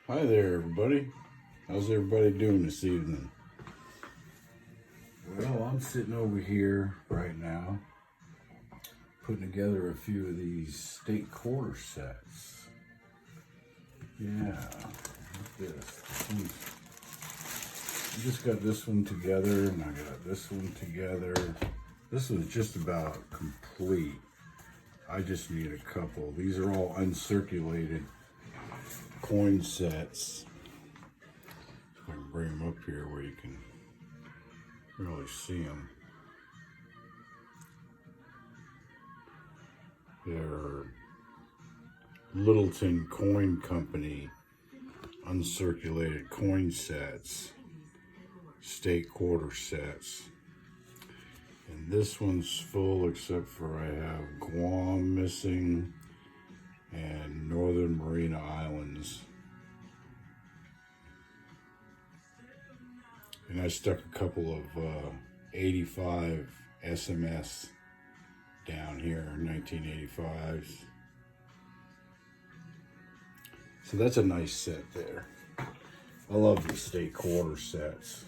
Hi there, everybody. How's everybody doing this evening? Well, I'm sitting over here right now putting together a few of these state quarter sets. Yeah, like this. I just got this one together and I got this one together. This was just about complete. I just need a couple. These are all uncirculated coin sets. So I can bring them up here where you can really see them. They're Littleton Coin Company uncirculated coin sets, state quarter sets. And this one's full except for I have Guam missing and Northern Marina Islands. And I stuck a couple of 85 SMS down here, 1985s. So that's a nice set there. I love these state quarter sets.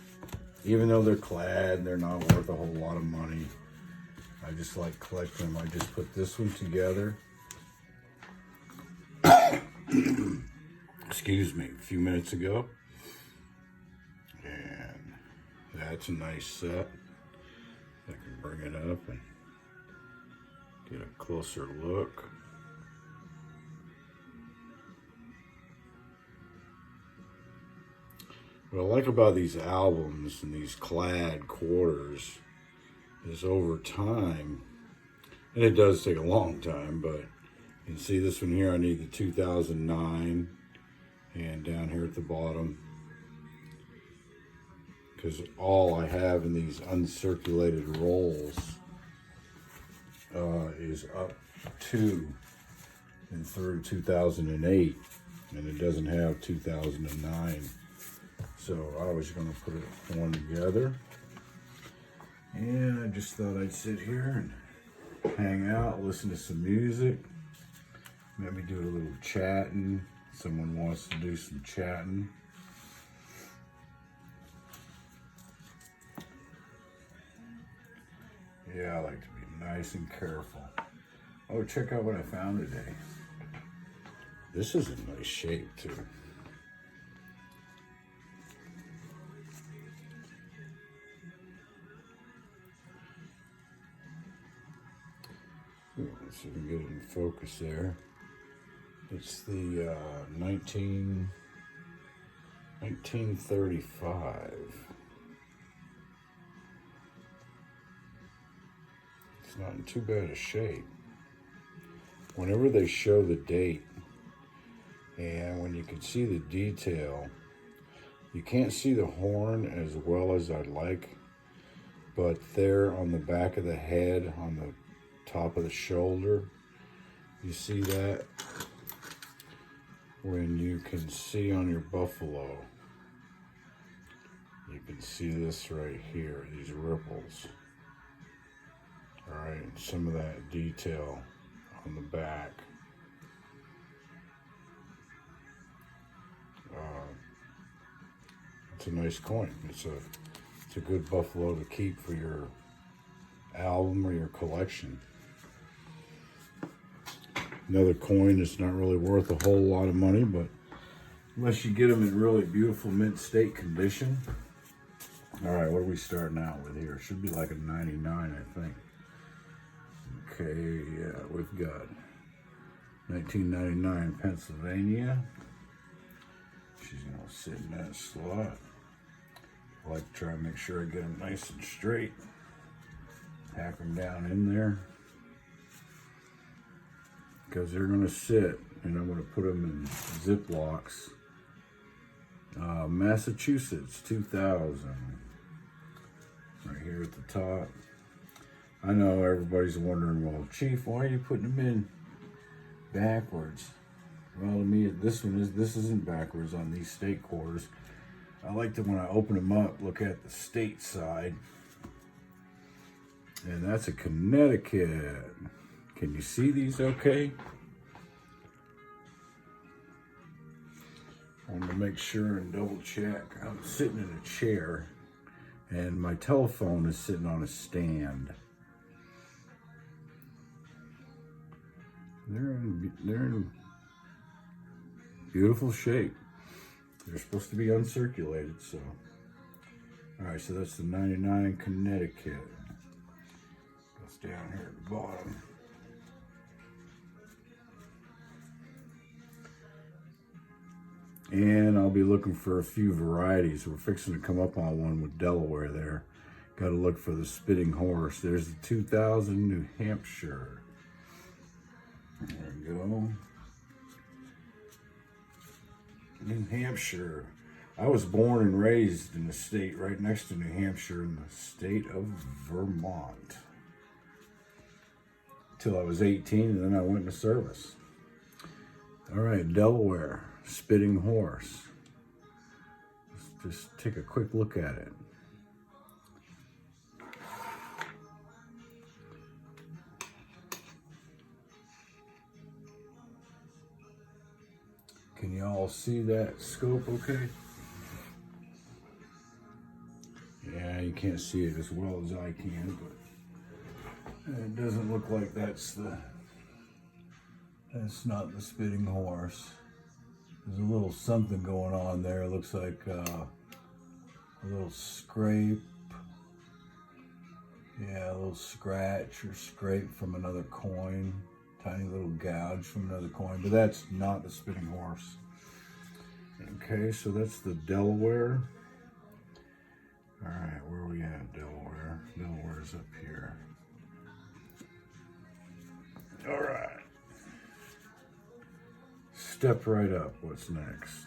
Even though they're clad, they're not worth a whole lot of money. I just like collecting them. I just put this one together. Excuse me, a few minutes ago. And that's a nice set. I can bring it up and get a closer look. What I like about these albums and these clad quarters is over time, and it does take a long time, but you can see this one here, I need the 2009, and down here at the bottom, because all I have in these uncirculated rolls is up to and through 2008, and it doesn't have 2009. So I was going to put one together, and I just thought I'd sit here and hang out, listen to some music, maybe do a little chatting. Someone wants to do some chatting. Yeah, I like to be nice and careful. Oh, check out what I found today. This is in nice shape too. Let's see if we can get it in focus there. It's the 1935. It's not in too bad a shape. Whenever they show the date, and when you can see the detail, you can't see the horn as well as I'd like, but there on the back of the head, on the top of the shoulder, you see that? When you can see on your buffalo, you can see this right here, these ripples. All right, some of that detail on the back. It's a nice coin. It's a good buffalo to keep for your album or your collection. Another coin that's not really worth a whole lot of money, but unless you get them in really beautiful mint state condition. All right, what are we starting out with here? Should be like a 99, I think. Okay, yeah, we've got 1999 Pennsylvania. She's gonna sit in that slot. I like to try and make sure I get them nice and straight. Pack them down in there, because they're going to sit, and I'm going to put them in Ziplocs. Massachusetts 2000, right here at the top. I know everybody's wondering, well, Chief, why are you putting them in backwards? Well, to me, this isn't backwards on these state quarters. I like to, when I open them up, look at the state side. And that's a Connecticut. Can you see these okay? I wanted to make sure and double check. I'm sitting in a chair and my telephone is sitting on a stand. They're in beautiful shape. They're supposed to be uncirculated, so. All right, so that's the 99 Connecticut. Goes down here at the bottom. And I'll be looking for a few varieties. We're fixing to come up on one with Delaware there. Got to look for the Spitting Horse. There's the 2000 New Hampshire. There we go. New Hampshire. I was born and raised in a state right next to New Hampshire in the state of Vermont. Till I was 18 and then I went into service. All right, Delaware. Spitting Horse. Let's just take a quick look at it. Can you all see that scope okay? Yeah, you can't see it as well as I can, but it doesn't look like that's not the Spitting Horse. There's a little something going on there. It looks like a little scrape. Yeah, a little scratch or scrape from another coin. Tiny little gouge from another coin, but that's not the Spitting Horse. Okay, so that's the Delaware. All right, where are we at, Delaware? Delaware's up here. All right. Step right up. What's next?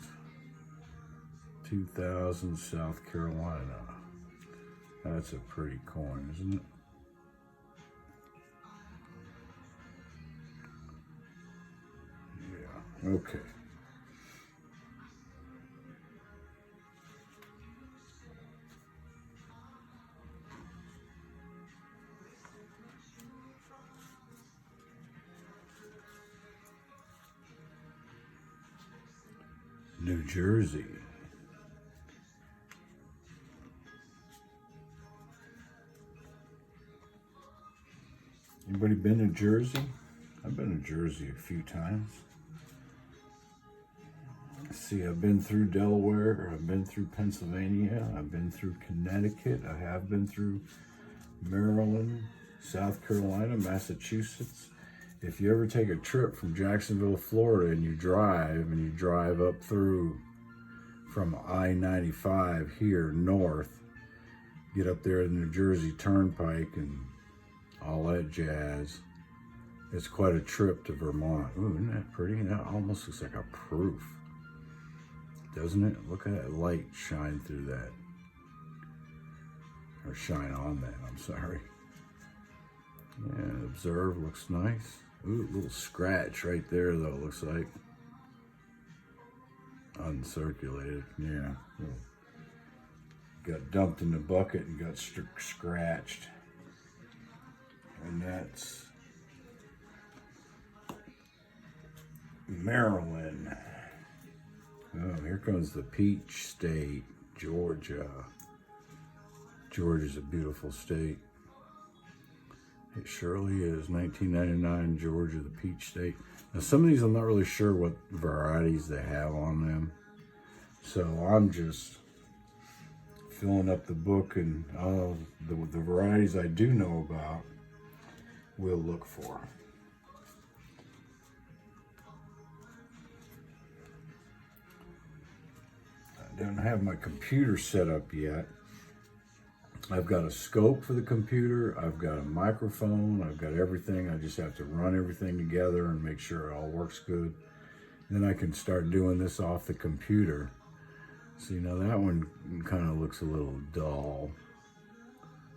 2000 South Carolina. That's a pretty coin, isn't it? Yeah, okay. New Jersey. Anybody been to Jersey? I've been to Jersey a few times. See, I've been through Delaware, I've been through Pennsylvania, I've been through Connecticut, I have been through Maryland, South Carolina, Massachusetts. If you ever take a trip from Jacksonville, Florida, and you drive up through from I-95 here north, get up there to the New Jersey Turnpike and all that jazz, it's quite a trip to Vermont. Ooh, isn't that pretty? That almost looks like a proof, doesn't it? Look at that light shine through that. Or shine on that, I'm sorry. Yeah, observe, looks nice. Ooh, a little scratch right there though, looks like. Uncirculated, yeah. Got dumped in the bucket and got scratched. And that's Maryland. Oh, here comes the Peach State, Georgia. Georgia's a beautiful state. It surely is. 1999, Georgia, the Peach State. Now, some of these I'm not really sure what varieties they have on them. So I'm just filling up the book, and the varieties I do know about, we'll look for. I don't have my computer set up yet. I've got a scope for the computer, I've got a microphone, I've got everything. I just have to run everything together and make sure it all works good. Then I can start doing this off the computer. See, now that one kind of looks a little dull.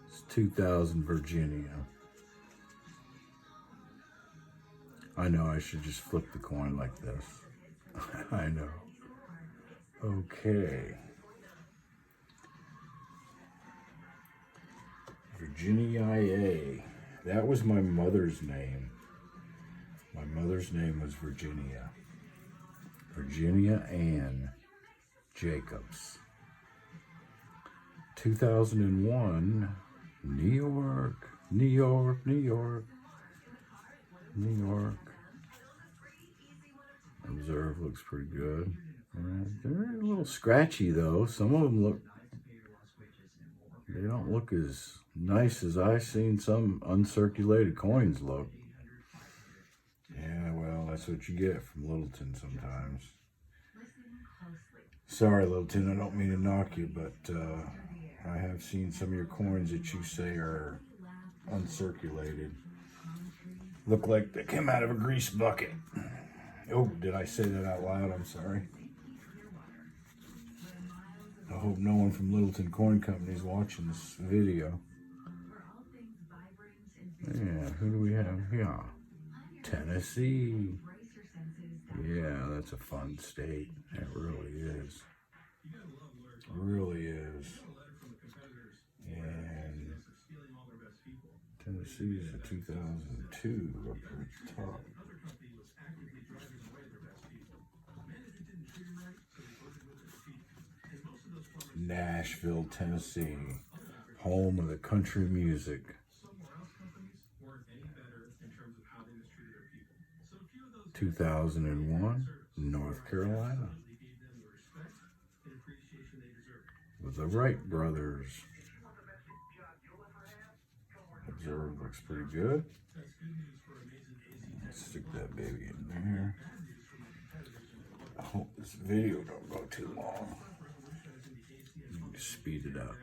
It's 2000 Virginia. I know I should just flip the coin like this. I know. Okay. Virginia IA. That was my mother's name. My mother's name was Virginia. Virginia Ann. Jacobs. 2001, New York, New York, New York, New York. Observe looks pretty good. They're a little scratchy though. Some of them look, they don't look as nice as I've seen some uncirculated coins look. Yeah, well, that's what you get from Littleton sometimes. Sorry, Littleton, I don't mean to knock you, but I have seen some of your coins that you say are uncirculated. Look like they came out of a grease bucket. Oh, did I say that out loud? I'm sorry. I hope no one from Littleton Coin Company is watching this video. Yeah, who do we have here? Tennessee. Yeah, that's a fun state. It really is. It really is. And Tennessee is a 2002 up at the top. Nashville, Tennessee, home of the country music. 2001, North Carolina. With the Wright brothers. Observe looks pretty good. Let's stick that baby in there. I hope this video don't go too long. Speed it up.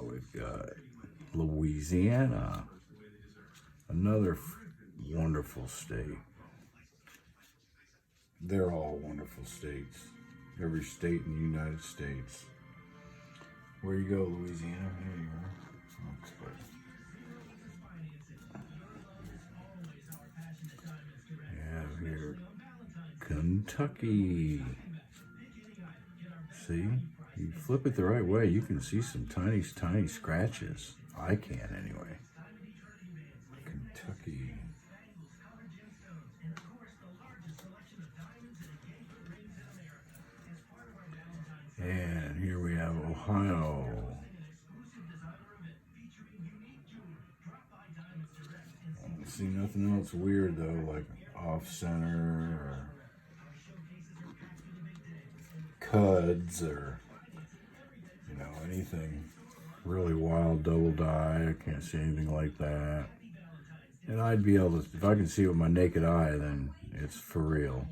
We've got Louisiana, another wonderful state. They're all wonderful states. Every state in the United States. Where you go, Louisiana? There you are. Okay. We have here Kentucky. See? You flip it the right way, you can see some tiny, tiny scratches. I can anyway. Kentucky. And here we have Ohio. I don't see nothing else weird though, like off center or cuds or anything really wild double die. I can't see anything like that. And I'd be able to, if I can see it with my naked eye, then it's for real.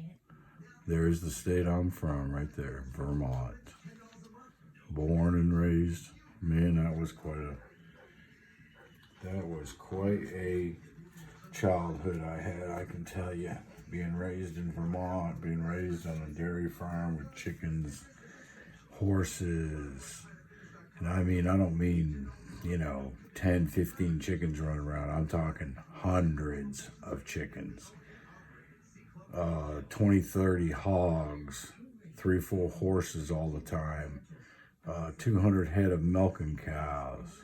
There's the state I'm from right there, Vermont. Born and raised. Man, that was quite a childhood I had, I can tell you. Being raised in Vermont, being raised on a dairy farm with chickens, horses. And I mean, I don't mean, 10, 15 chickens running around. I'm talking hundreds of chickens. 20, 30 hogs, 3, 4 horses all the time. 200 head of milking cows.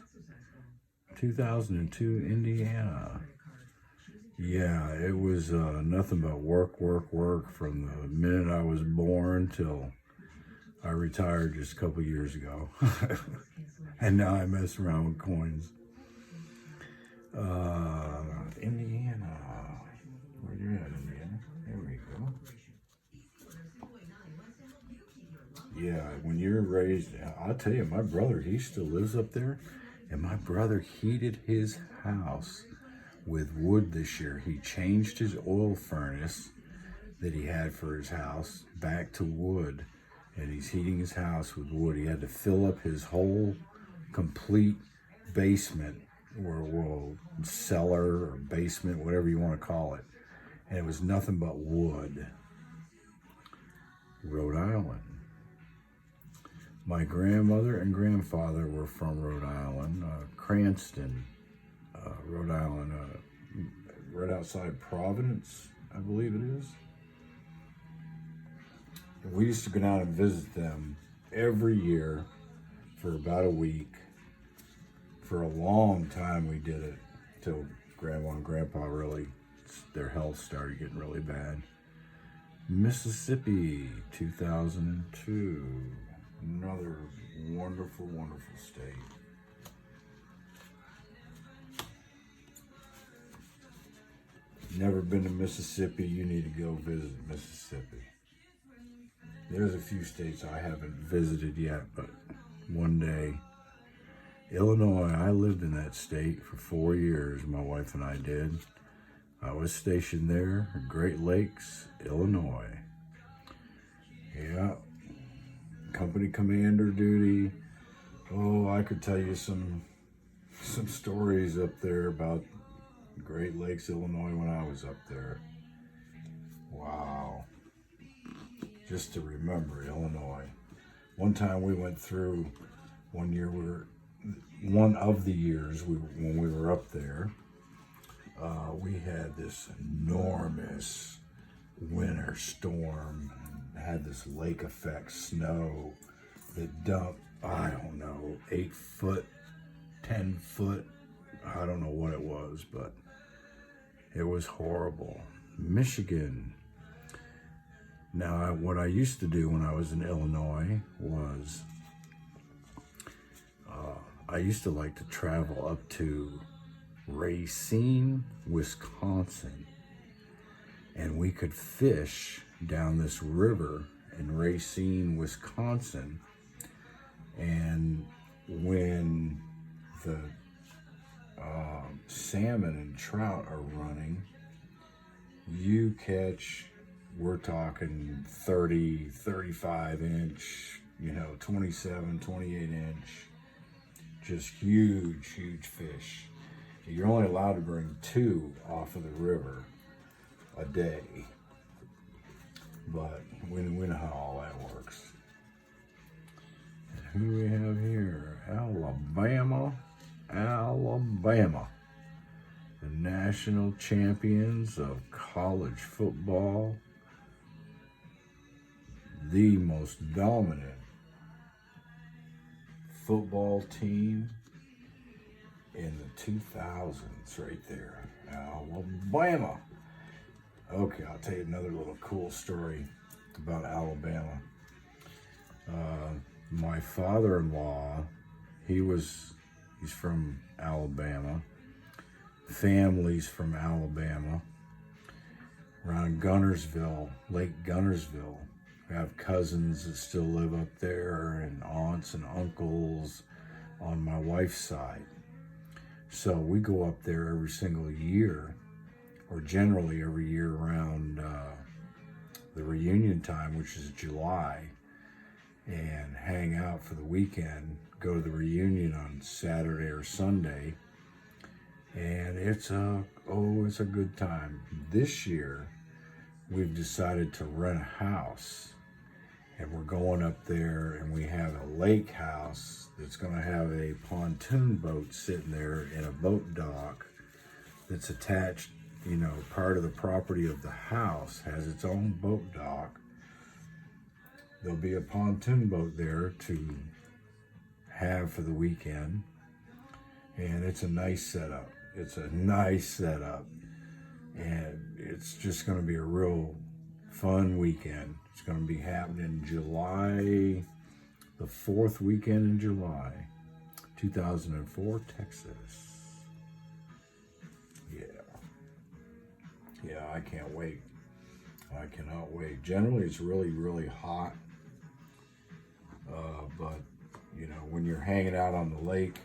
2002, Indiana. Yeah, it was nothing but work, work, work from the minute I was born till I retired just a couple years ago. And now I mess around with coins. Indiana. Where you at, Indiana? There we go. Yeah, when you're raised, I'll tell you, my brother, he still lives up there. And my brother heated his house with wood this year. He changed his oil furnace that he had for his house back to wood. And he's heating his house with wood. He had to fill up his whole complete basement, or cellar or basement, whatever you want to call it. And it was nothing but wood. Rhode Island. My grandmother and grandfather were from Rhode Island, Cranston, Rhode Island, right outside Providence, I believe it is. We used to go down and visit them every year for about a week. For a long time we did it, till Grandma and Grandpa really, their health started getting really bad. Mississippi, 2002. Another wonderful, wonderful state. Never been to Mississippi, you need to go visit Mississippi. There's a few states I haven't visited yet, but one day. Illinois, I lived in that state for 4 years, my wife and I did. I was stationed there, Great Lakes, Illinois. Yeah, company commander duty. Oh, I could tell you some stories up there about Great Lakes, Illinois when I was up there. Wow. Just to remember Illinois. One time we went through, one of the years when we were up there, we had this enormous winter storm, had this lake effect snow that dumped, I don't know, 8 foot, 10 foot, I don't know what it was, but it was horrible. Michigan. Now, what I used to do when I was in Illinois was I used to like to travel up to Racine, Wisconsin, and we could fish down this river in Racine, Wisconsin. And when the salmon and trout are running, you catch, we're talking 30, 35 inch, 27, 28 inch, just huge, huge fish. You're only allowed to bring 2 off of the river a day, but we know how all that works. And who do we have here? Alabama, the national champions of college football, the most dominant football team in the 2000s right there, Alabama. Okay, I'll tell you another little cool story about Alabama. My father-in-law, he's from Alabama. Family's from Alabama. Around Gunnersville, Lake Gunnersville. We have cousins that still live up there, and aunts and uncles on my wife's side. So we go up there every single year, or generally every year around the reunion time, which is July, and hang out for the weekend, go to the reunion on Saturday or Sunday, and it's a good time. This year, we've decided to rent a house, and we're going up there, and we have a lake house that's going to have a pontoon boat sitting there in a boat dock that's attached, part of the property of the house has its own boat dock. There'll be a pontoon boat there to have for the weekend, and it's a nice setup. And it's just going to be a real fun weekend. It's going to be happening July, the 4th weekend in July, 2004, Texas. Yeah, I can't wait. I cannot wait. Generally, it's really, really hot. But, when you're hanging out on the lake,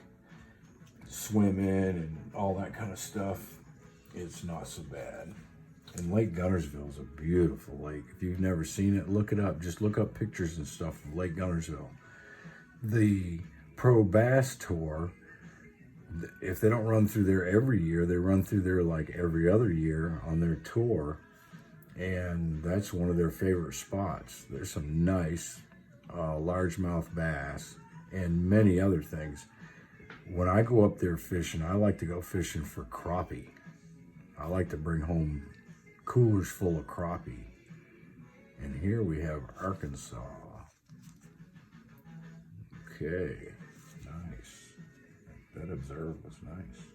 swimming and all that kind of stuff, it's not so bad. And Lake Gunnersville is a beautiful lake. If you've never seen it, look it up. Just look up pictures and stuff of Lake Gunnersville. The Pro Bass Tour, if they don't run through there every year, they run through there like every other year on their tour. And that's one of their favorite spots. There's some nice largemouth bass and many other things. When I go up there fishing, I like to go fishing for crappie. I like to bring home coolers full of crappie. And here we have Arkansas. Okay, nice. That observe was nice.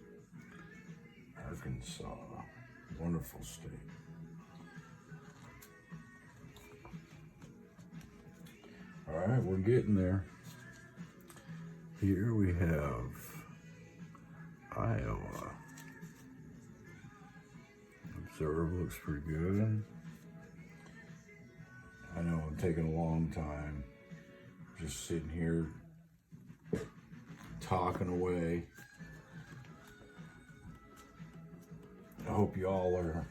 Arkansas, wonderful state. right, we're getting there. Here we have Iowa. Observe looks pretty good. I know I'm taking a long time, just sitting here talking away. I hope y'all are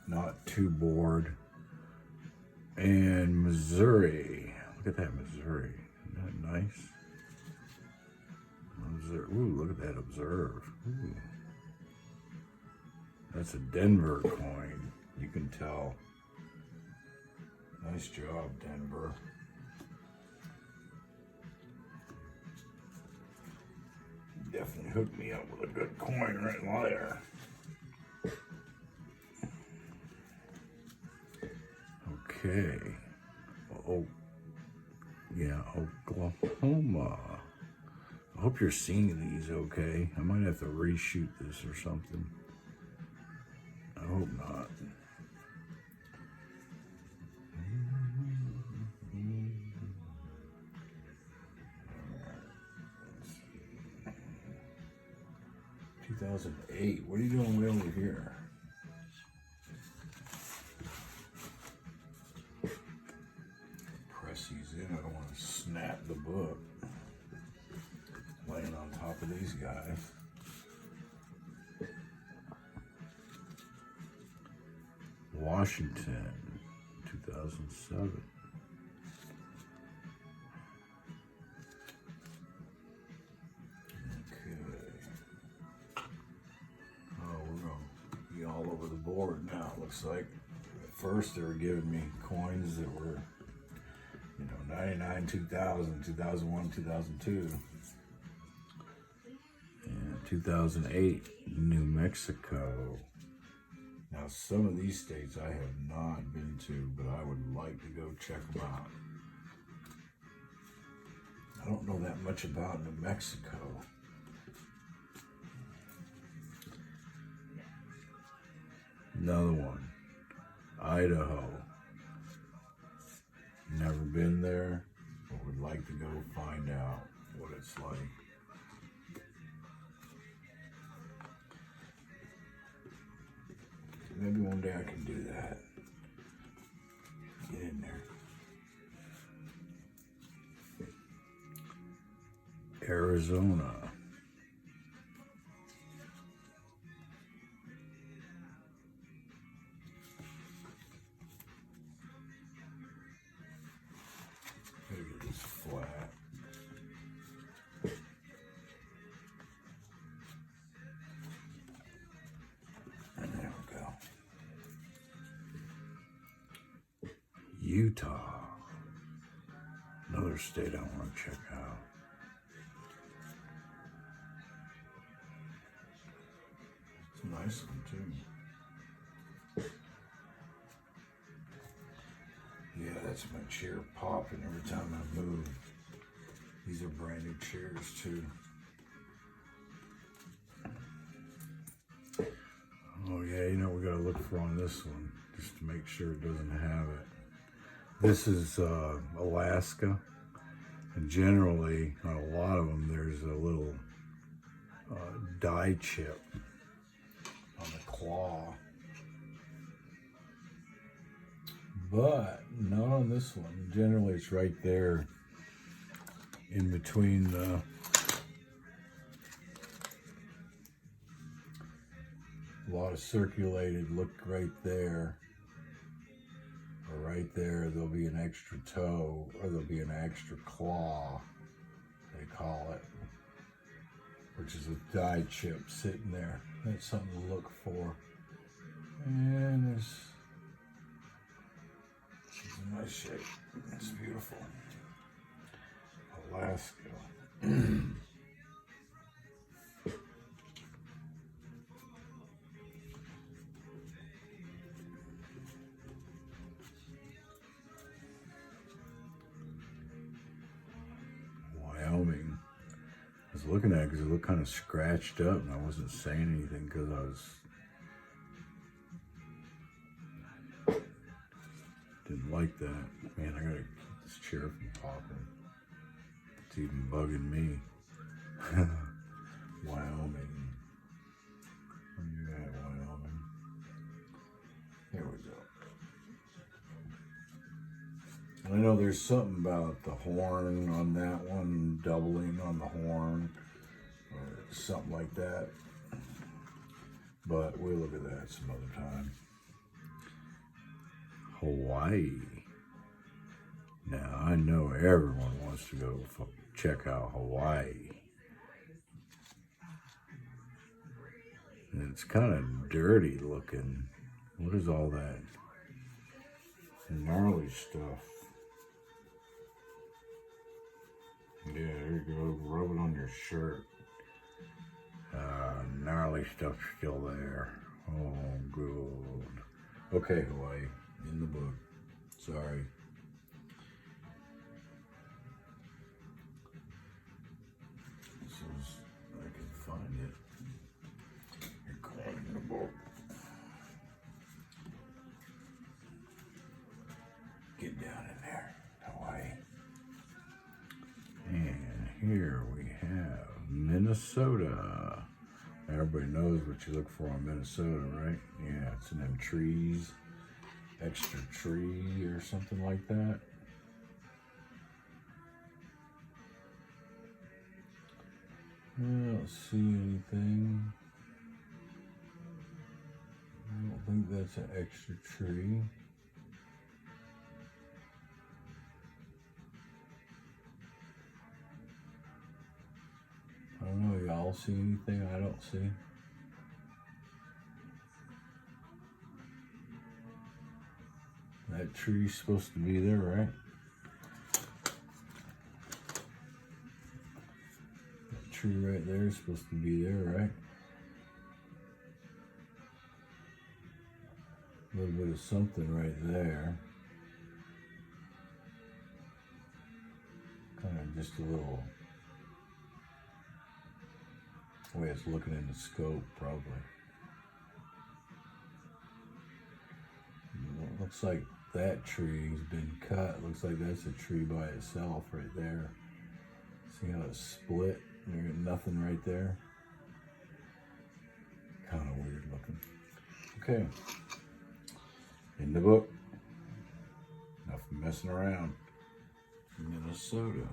not too bored. And Missouri, look at that Missouri, isn't that nice? Ooh, look at that observe. Ooh. That's a Denver coin, you can tell. Nice job, Denver. Definitely hooked me up with a good coin right there. Okay. Oh, yeah, Oklahoma. I hope you're seeing these okay. I might have to reshoot this or something. I hope not. 2008. What are you doing way over here? Press these in. I don't want to snap the book. Laying on top of these guys. Washington, 2007. All over the board now. It looks like at first they were giving me coins that were, 99, 2000, 2001, 2002, and 2008, New Mexico. Now some of these states I have not been to, but I would like to go check them out. I don't know that much about New Mexico. Another one, Idaho. Never been there, but would like to go find out what it's like. Maybe one day I can do that. Get in there. Arizona. Flat. And there we go. Utah. Another state I want to check out. It's a nice one too. Yeah, that's my chair popping every time I move. These are brand new chairs too. Oh yeah, we gotta look for on this one, just to make sure it doesn't have it. This is Alaska, and generally, on a lot of them, there's a little die chip on the claw. But not on this one. Generally, it's right there in between the a lot of circulated. Look right there, or right there. There'll be an extra toe, or there'll be an extra claw. They call it, which is a die chip sitting there. That's something to look for. And there's. She's in nice shape. It's beautiful. Alaska. Wyoming. I was looking at it because it looked kind of scratched up, and I wasn't saying anything because I was didn't like that. Man, I gotta keep this chair from popping. It's even bugging me. Wyoming. Where you at, Wyoming? Here we go. I know there's something about the horn on that one, doubling on the horn, or something like that. But we'll look at that some other time. Hawaii. Now, I know everyone wants to go check out Hawaii. And it's kind of dirty looking. What is all that gnarly stuff? Yeah, there you go. Rub it on your shirt. Gnarly stuff still there. Oh, good. Okay, Hawaii. In the book. Sorry. So I can find it. You're calling in the book. Get down in there, Hawaii. And here we have Minnesota. Everybody knows what you look for in Minnesota, right? Yeah, it's in them trees. Extra tree or something like that. I don't see anything. I don't think that's an extra tree. I don't know, y'all see anything I don't see? That tree's supposed to be there, right? That tree right there is supposed to be there, right? A little bit of something right there. Kind of just a little way it's looking in the scope, probably. Looks like that tree's been cut. Looks like that's a tree by itself right there. See how it's split? There's nothing right there. Kind of weird looking. Okay. In the book. Enough messing around. Minnesota.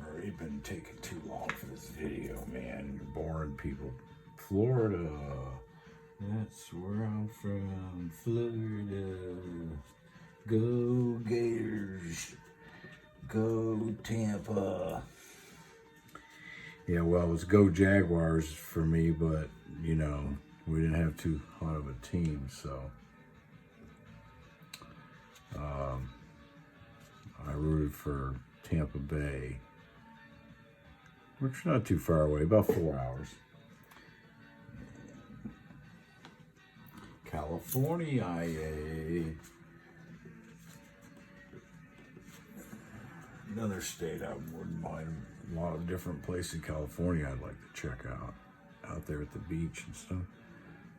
Already been taking too long for this video, man. You're boring people. Florida. That's where I'm from. Florida. Go Gators. Go Tampa. Yeah, well, it was go Jaguars for me, but, you know, we didn't have too hot of a team, so. I rooted for Tampa Bay, which is not too far away, about 4 hours. California, another state I wouldn't mind. A lot of different places in California I'd like to check out there at the beach and stuff.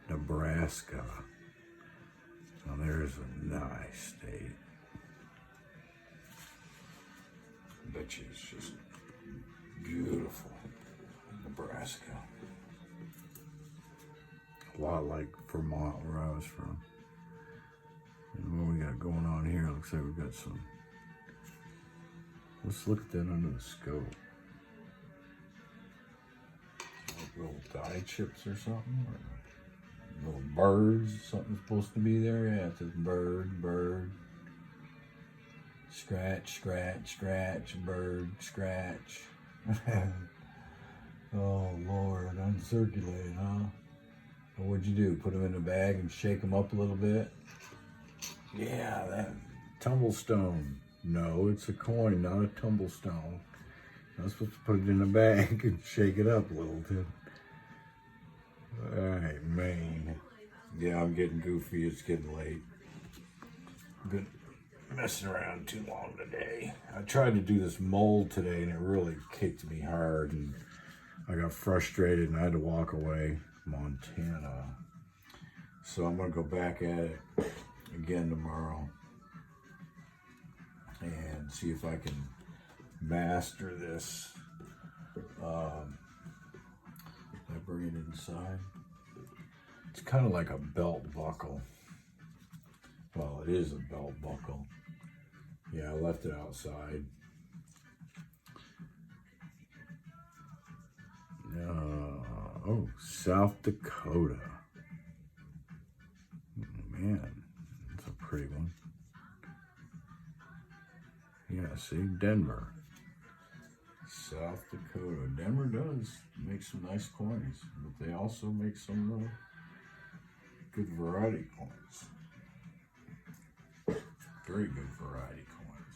Nebraska. Now there's a nice state. I bet you it's just beautiful. Nebraska. A lot like Vermont, where I was from. And what we got going on here, looks like we've got some. Let's look at that under the scope. Like little dye chips or something? Or little birds, something's supposed to be there? Yeah, it says bird. Scratch, scratch, scratch, bird, scratch. Oh, Lord, uncirculated, huh? Well, what'd you do? Put them in a bag and shake them up a little bit? Yeah, that tumblestone. No, it's a coin, not a tumblestone. I'm supposed to put it in a bag and shake it up a little bit. All right, man. Yeah, I'm getting goofy. It's getting late. Been messing around too long today. I tried to do this mold today, and it really kicked me hard, and I got frustrated, and I had to walk away. Montana. So I'm going to go back at it again tomorrow and see if I can master this. I bring it inside. It's kind of like a belt buckle. Well, it is a belt buckle. Yeah, I left it outside. Oh, South Dakota. Man, that's a pretty one. Yeah, see, Denver. South Dakota. Denver does make some nice coins, but they also make some good variety coins. Very good variety coins.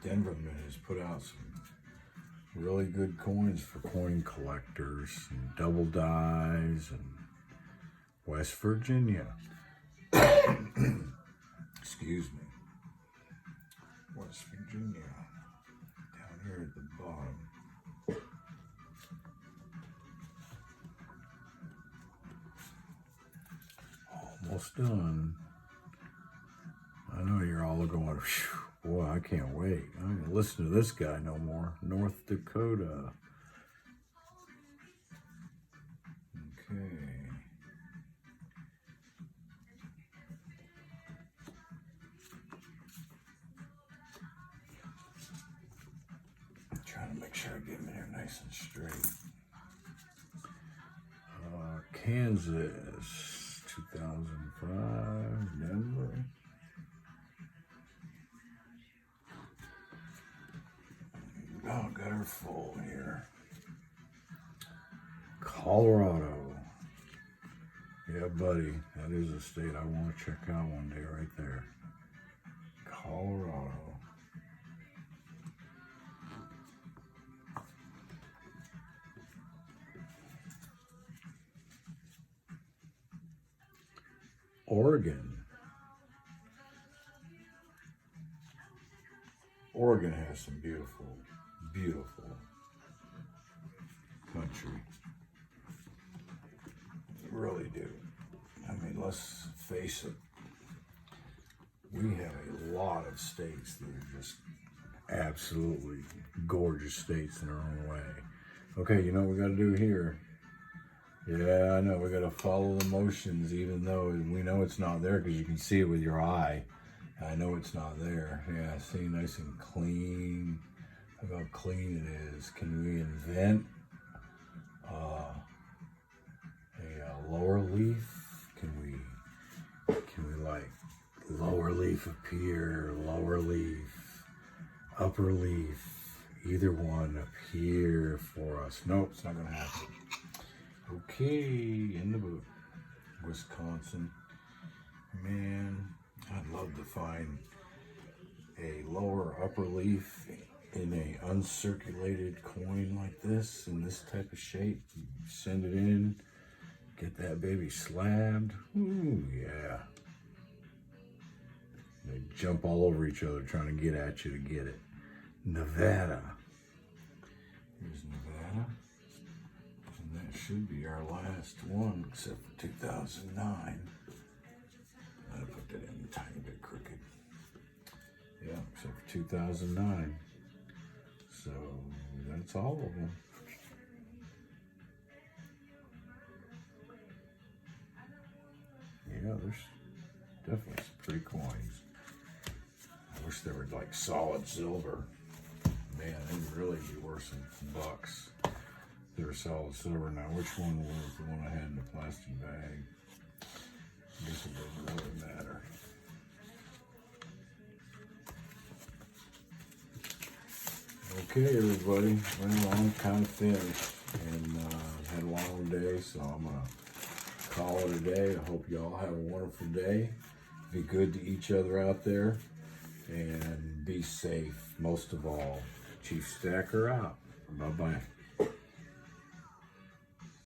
Denver has put out some really good coins for coin collectors and double dies and West Virginia. Excuse me. West Virginia. Down here at the bottom. Almost done. I know you're all going, boy, I can't wait. I'm going to listen to this guy no more. North Dakota. Okay. I'm trying to make sure I get them in there nice and straight. Kansas, 2005, Denver. Oh, got her full here. Colorado. Yeah, buddy, that is a state I want to check out one day right there. Colorado. Oregon. Oregon has some beautiful, beautiful country. They really do. I mean, let's face it. We have a lot of states that are just absolutely gorgeous states in their own way. Okay, you know what we got to do here? Yeah, I know. We got to follow the motions, even though we know it's not there because you can see it with your eye. I know it's not there. Yeah, see, nice and clean. Look how clean it is. Can we invent a lower leaf? Can we like lower leaf appear, lower leaf, upper leaf, either one appear for us? Nope, it's not gonna happen. Okay, in the book, Wisconsin. Man, I'd love to find a lower upper leaf in a uncirculated coin like this, in this type of shape. Send it in, get that baby slabbed. Ooh, yeah. They jump all over each other trying to get at you to get it. Nevada. Here's Nevada. And that should be our last one, except for 2009. I put that in a tiny bit crooked. Yeah, except for 2009. So that's all of them. Yeah, there's definitely some pretty coins. I wish they were like solid silver. Man, they'd really be worth some bucks. They were solid silver. Now, which one was the one I had in the plastic bag? I guess it doesn't really matter. Okay, everybody. Well, I'm kind of finished and had a long day, so I'm going to call it a day. I hope you all have a wonderful day. Be good to each other out there and be safe, most of all. Chief Stacker out. Bye-bye.